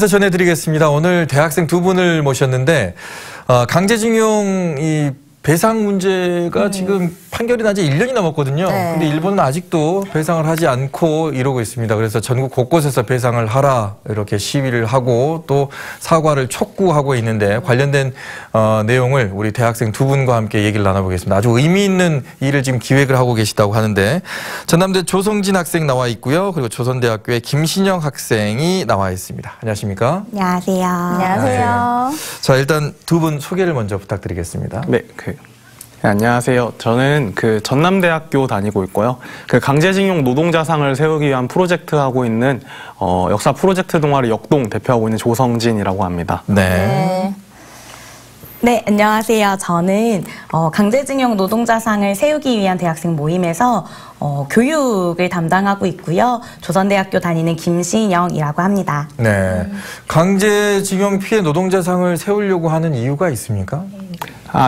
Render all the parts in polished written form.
그래서 전해드리겠습니다. 오늘 대학생 두 분을 모셨는데 강제징용 이 배상 문제가 지금 판결이 난 지 1년이 넘었거든요. 근데 일본은 아직도 배상을 하지 않고 이러고 있습니다. 그래서 전국 곳곳에서 배상을 하라 이렇게 시위를 하고 또 사과를 촉구하고 있는데 관련된 내용을 우리 대학생 두 분과 함께 얘기를 나눠보겠습니다. 아주 의미 있는 일을 지금 기획을 하고 계시다고 하는데 전남대 조성진 학생 나와 있고요. 그리고 조선대학교의 김신영 학생이 나와 있습니다. 안녕하십니까? 안녕하세요. 안녕하세요. 자, 일단 두 분 소개를 먼저 부탁드리겠습니다. 네, 안녕하세요. 저는 전남대학교 다니고 있고요. 강제징용 노동자상을 세우기 위한 프로젝트 하고 있는 역사 프로젝트 동아리 역동 대표하고 있는 조성진이라고 합니다. 네. 네, 안녕하세요. 저는 강제징용 노동자상을 세우기 위한 대학생 모임에서 교육을 담당하고 있고요. 조선대학교 다니는 김신영이라고 합니다. 네. 강제징용 피해 노동자상을 세우려고 하는 이유가 있습니까?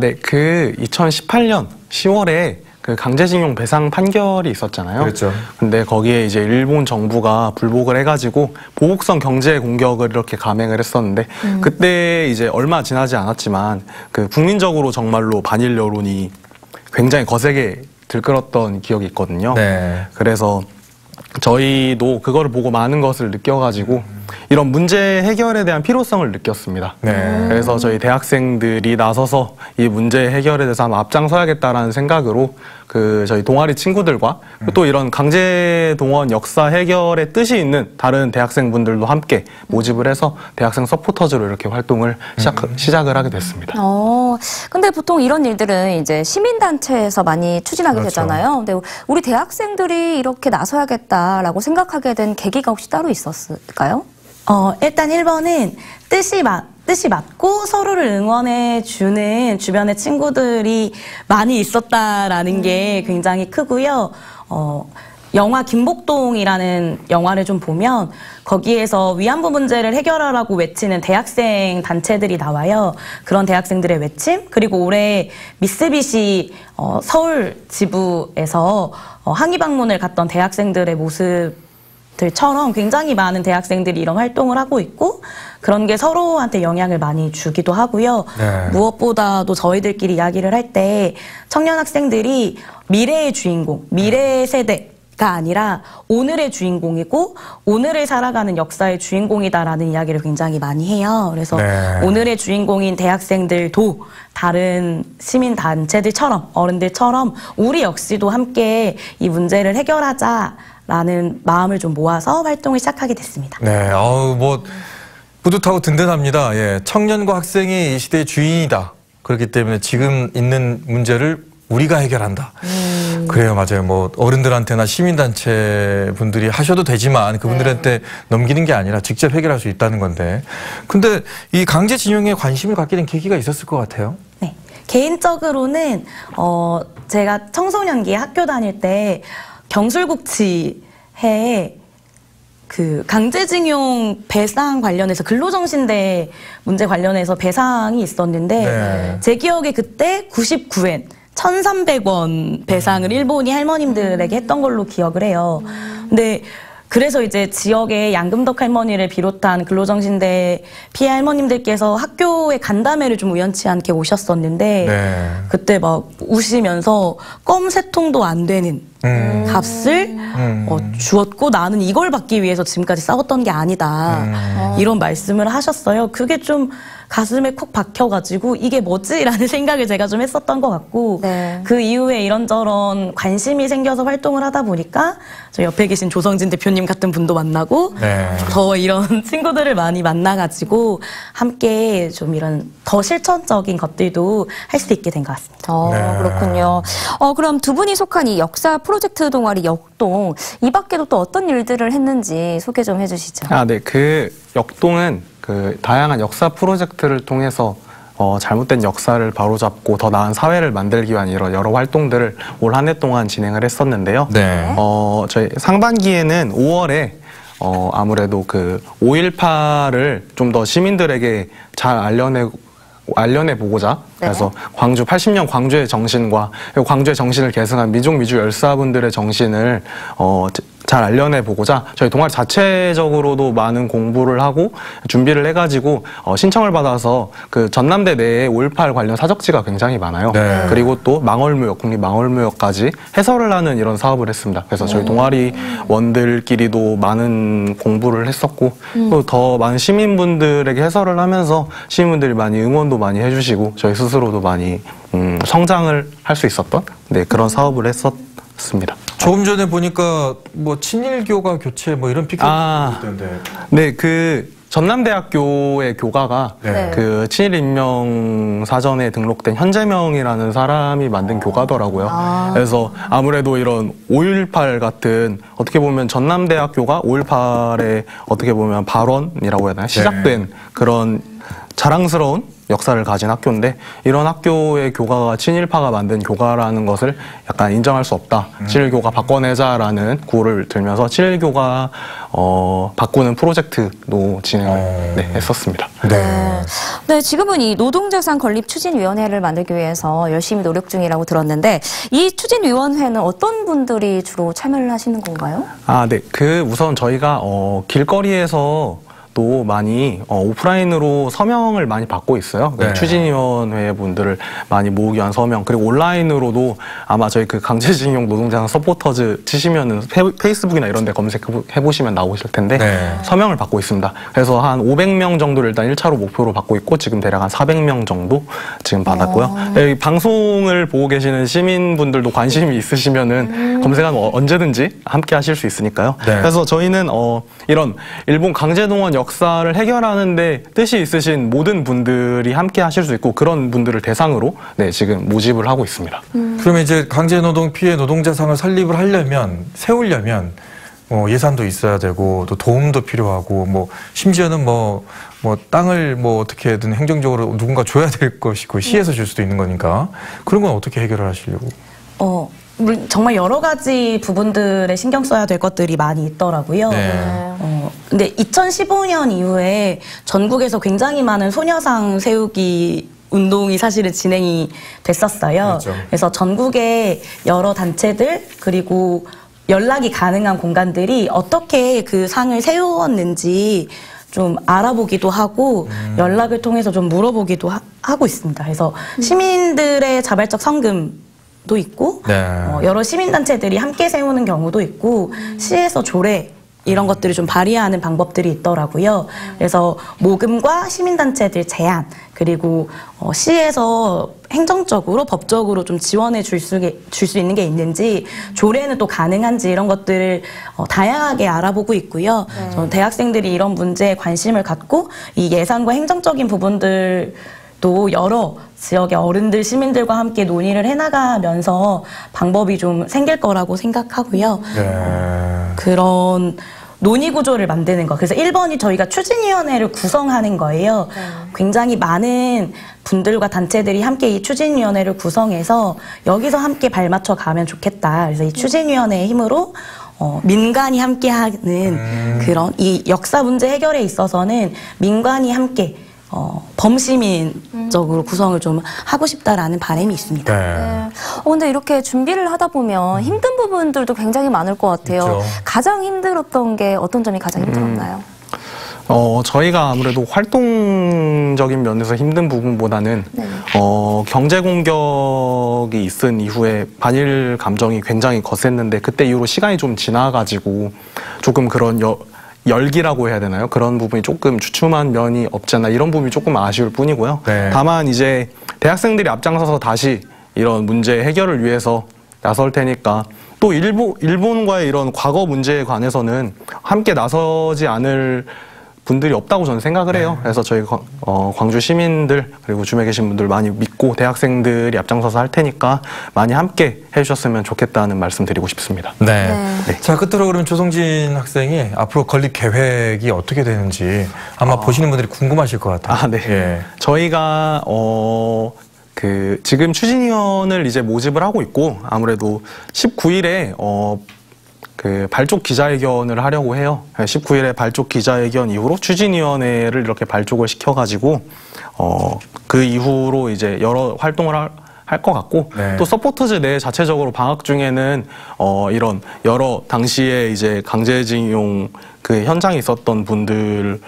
네. 2018년 10월에 강제징용 배상 판결이 있었잖아요. 그렇죠. 근데 거기에 이제 일본 정부가 불복을 해가지고 보복성 경제 공격을 이렇게 감행을 했었는데 그때 이제 얼마 지나지 않았지만 국민적으로 정말로 반일 여론이 굉장히 거세게 들끓었던 기억이 있거든요. 네. 그래서 저희도 그거를 보고 많은 것을 느껴가지고 이런 문제 해결에 대한 필요성을 느꼈습니다. 네. 그래서 저희 대학생들이 나서서 이 문제 해결에 대해서 한번 앞장서야겠다라는 생각으로 저희 동아리 친구들과 또 이런 강제동원 역사 해결의 뜻이 있는 다른 대학생분들도 함께 모집을 해서 대학생 서포터즈로 이렇게 활동을 시작을 하게 됐습니다. 근데 보통 이런 일들은 이제 시민단체에서 많이 추진하게 그렇죠. 되잖아요. 근데 우리 대학생들이 이렇게 나서야겠다라고 생각하게 된 계기가 혹시 따로 있었을까요? 일단 1번은 뜻이 맞고 서로를 응원해주는 주변의 친구들이 많이 있었다라는 게 굉장히 크고요. 영화 김복동이라는 영화를 좀 보면 거기에서 위안부 문제를 해결하라고 외치는 대학생 단체들이 나와요. 그런 대학생들의 외침, 그리고 올해 미쓰비시 서울 지부에서 항의 방문을 갔던 대학생들의 모습들처럼 굉장히 많은 대학생들이 이런 활동을 하고 있고 그런 게 서로한테 영향을 많이 주기도 하고요. 네. 무엇보다도 저희들끼리 이야기를 할 때 청년 학생들이 미래의 주인공, 미래 세대가 아니라 오늘의 주인공이고 오늘을 살아가는 역사의 주인공이다라는 이야기를 굉장히 많이 해요. 그래서 네. 오늘의 주인공인 대학생들도 다른 시민단체들처럼 어른들처럼 우리 역시도 함께 이 문제를 해결하자라는 마음을 좀 모아서 활동을 시작하게 됐습니다. 네. 뿌듯하고 든든합니다. 예. 청년과 학생이 이 시대의 주인이다. 그렇기 때문에 지금 있는 문제를 우리가 해결한다. 그래요, 맞아요. 어른들한테나 시민단체 분들이 하셔도 되지만 그분들한테 넘기는 게 아니라 직접 해결할 수 있다는 건데. 근데 이 강제징용에 관심을 갖게 된 계기가 있었을 것 같아요. 네. 개인적으로는 제가 청소년기에 학교 다닐 때 경술국치회에 강제징용 배상 관련해서 근로정신대 문제 관련해서 배상이 있었는데 네. 제 기억에 그때 99엔 1,300원 배상을 일본이 할머님들에게 했던 걸로 기억을 해요. 근데 그래서 이제 지역의 양금덕 할머니를 비롯한 근로정신대 피해 할머님들께서 학교에 간담회를 좀 우연치 않게 오셨었는데 네. 그때 막 우시면서 껌 3통도 안 되는 값을 주었고 나는 이걸 받기 위해서 지금까지 싸웠던 게 아니다. 이런 말씀을 하셨어요. 그게 좀 가슴에 콕 박혀가지고 이게 뭐지? 라는 생각을 제가 좀 했었던 것 같고 네. 그 이후에 이런저런 관심이 생겨서 활동을 하다 보니까 저 옆에 계신 조성진 대표님 같은 분도 만나고 네. 더 이런 친구들을 많이 만나가지고 함께 좀 이런 더 실천적인 것들도 할 수 있게 된 것 같습니다. 네. 그렇군요. 그럼 두 분이 속한 이 역사 프로젝트 동아리 역동, 이 밖에도 또 어떤 일들을 했는지 소개 좀 해주시죠. 네. 역동은 다양한 역사 프로젝트를 통해서 잘못된 역사를 바로잡고 더 나은 사회를 만들기 위한 이런 여러 활동들을 올 한 해 동안 진행을 했었는데요. 네. 저희 상반기에는 5월에 아무래도 5.18을 좀 더 시민들에게 잘 알려내 보고자 그래서 광주 80년 광주의 정신과 광주의 정신을 계승한 민족미주 열사분들의 정신을 잘 알려내 보고자 저희 동아리 자체적으로도 많은 공부를 하고 준비를 해가지고 신청을 받아서 그 전남대 내에 5.18 관련 사적지가 굉장히 많아요. 네. 그리고 또 망월무역, 국립망월무역까지 해설을 하는 이런 사업을 했습니다. 그래서 저희 동아리 원들끼리도 많은 공부를 했었고 또 더 많은 시민분들에게 해설을 하면서 시민분들이 많이 응원도 많이 해주시고 저희 스스로도 많이 성장을 할 수 있었던 그런 사업을 했었습니다. 조금 전에 보니까 뭐 친일교가 교체 뭐 이런 피켓이 있던데. 네, 그 전남대학교의 교가가 그 친일인명 사전에 등록된 현재명이라는 사람이 만든 교가더라고요. 그래서 아무래도 이런 5.18 같은 어떻게 보면 전남대학교가 5.18의 어떻게 보면 발원이라고 해야 되나 시작된 그런 자랑스러운 역사를 가진 학교인데 이런 학교의 교가가 친일파가 만든 교가라는 것을 약간 인정할 수 없다. 친일교가 바꿔내자라는 구호를 들면서 친일교가 바꾸는 프로젝트도 진행을 했었습니다. 네, 지금은 이 노동자산 건립 추진위원회를 만들기 위해서 열심히 노력 중이라고 들었는데 이 추진위원회는 어떤 분들이 주로 참여를 하시는 건가요? 네. 우선 저희가 길거리에서 또 많이 오프라인으로 서명을 많이 받고 있어요. 추진위원회 분들을 많이 모으기 위한 서명, 그리고 온라인으로도 아마 저희 그 강제징용 노동자산 서포터즈 치시면은 페이스북이나 이런 데 검색해 보시면 나오실 텐데 서명을 받고 있습니다. 그래서 한 500명 정도를 일단 1차로 목표로 받고 있고 지금 대략 한 400명 정도 지금 받았고요. 이 방송을 보고 계시는 시민분들도 관심이 있으시면은 검색하면 언제든지 함께 하실 수 있으니까요. 그래서 저희는 이런 일본 강제동원 역사를 해결하는데 뜻이 있으신 모든 분들이 함께 하실 수 있고 그런 분들을 대상으로 지금 모집을 하고 있습니다. 그러면 이제 강제노동 피해 노동자상을 세우려면 예산도 있어야 되고 또 도움도 필요하고 뭐 심지어는 뭐 땅을 뭐 어떻게든 행정적으로 누군가 줘야 될 것이고 시에서 줄 수도 있는 거니까 그런 건 어떻게 해결을 하시려고? 정말 여러 가지 부분들에 신경 써야 될 것들이 많이 있더라고요. 근데 2015년 이후에 전국에서 굉장히 많은 소녀상 세우기 운동이 사실은 진행이 됐었어요. 그래서 전국의 여러 단체들 그리고 연락이 가능한 공간들이 어떻게 그 상을 세웠는지 좀 알아보기도 하고 연락을 통해서 좀 물어보기도 하고 있습니다. 그래서 시민들의 자발적 성금도 있고 여러 시민단체들이 함께 세우는 경우도 있고 시에서 조례 이런 것들을 좀 발휘하는 방법들이 있더라고요. 그래서 모금과 시민단체들 제안 그리고 시에서 행정적으로 법적으로 좀 지원해 줄 수 있는 게 있는지 조례는 또 가능한지 이런 것들을 다양하게 알아보고 있고요. 저는 대학생들이 이런 문제에 관심을 갖고 이 예산과 행정적인 부분들 또 여러 지역의 어른들, 시민들과 함께 논의를 해나가면서 방법이 좀 생길 거라고 생각하고요. 그런 논의 구조를 만드는 거. 그래서 1번이 저희가 추진위원회를 구성하는 거예요. 굉장히 많은 분들과 단체들이 함께 이 추진위원회를 구성해서 여기서 함께 발맞춰 가면 좋겠다. 그래서 이 추진위원회의 힘으로 민간이 함께하는 그런 이 역사 문제 해결에 있어서는 민간이 함께 범시민적으로 구성을 좀 하고 싶다라는 바람이 있습니다. 근데 이렇게 준비를 하다 보면 힘든 부분들도 굉장히 많을 것 같아요. 있죠. 가장 힘들었던 게 어떤 점이 가장 힘들었나요? 저희가 아무래도 활동적인 면에서 힘든 부분보다는 경제 공격이 있은 이후에 반일 감정이 굉장히 거셌는데 그때 이후로 시간이 좀 지나가지고 조금 그런 열기라고 해야 되나요? 그런 부분이 조금 주춤한 면이 없지 않나 이런 부분이 조금 아쉬울 뿐이고요. 다만 이제 대학생들이 앞장서서 다시 이런 문제 해결을 위해서 나설 테니까 또 일본과의 이런 과거 문제에 관해서는 함께 나서지 않을 분들이 없다고 저는 생각을 해요. 그래서 저희 광주 시민들 그리고 줌에 계신 분들 많이 믿고 대학생들이 앞장서서 할 테니까 많이 함께 해주셨으면 좋겠다는 말씀 드리고 싶습니다. 자, 끝으로 그러면 조성진 학생이 앞으로 건립 계획이 어떻게 되는지 아마 보시는 분들이 궁금하실 것 같아요. 저희가 지금 추진위원을 이제 모집을 하고 있고 아무래도 19일에 그 발족 기자회견을 하려고 해요. 19일에 발족 기자회견 이후로 추진위원회를 이렇게 발족을 시켜가지고 그 이후로 이제 여러 활동을 할 것 같고 네. 또 서포터즈 내 자체적으로 방학 중에는 이런 여러 당시에 이제 강제징용 그 현장에 있었던 분들에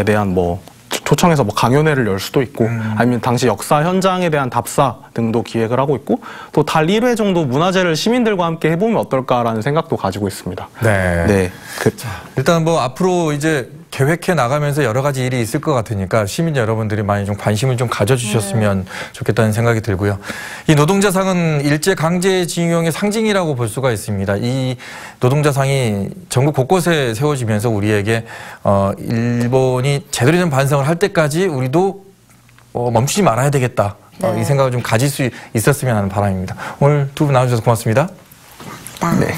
대한 뭐 초청해서 뭐 강연회를 열 수도 있고 아니면 당시 역사 현장에 대한 답사 등도 기획을 하고 있고 또 달 1회 정도 문화제를 시민들과 함께 해보면 어떨까라는 생각도 가지고 있습니다. 네. 네. 일단 뭐 앞으로 이제 계획해 나가면서 여러 가지 일이 있을 것 같으니까 시민 여러분들이 많이 좀 관심을 좀 가져주셨으면 좋겠다는 생각이 들고요. 이 노동자상은 일제 강제징용의 상징이라고 볼 수가 있습니다. 이 노동자상이 전국 곳곳에 세워지면서 우리에게 일본이 제대로 된 반성을 할 때까지 우리도 멈추지 말아야 되겠다. 이 생각을 좀 가질 수 있었으면 하는 바람입니다. 오늘 두 분 나와주셔서 고맙습니다. 네.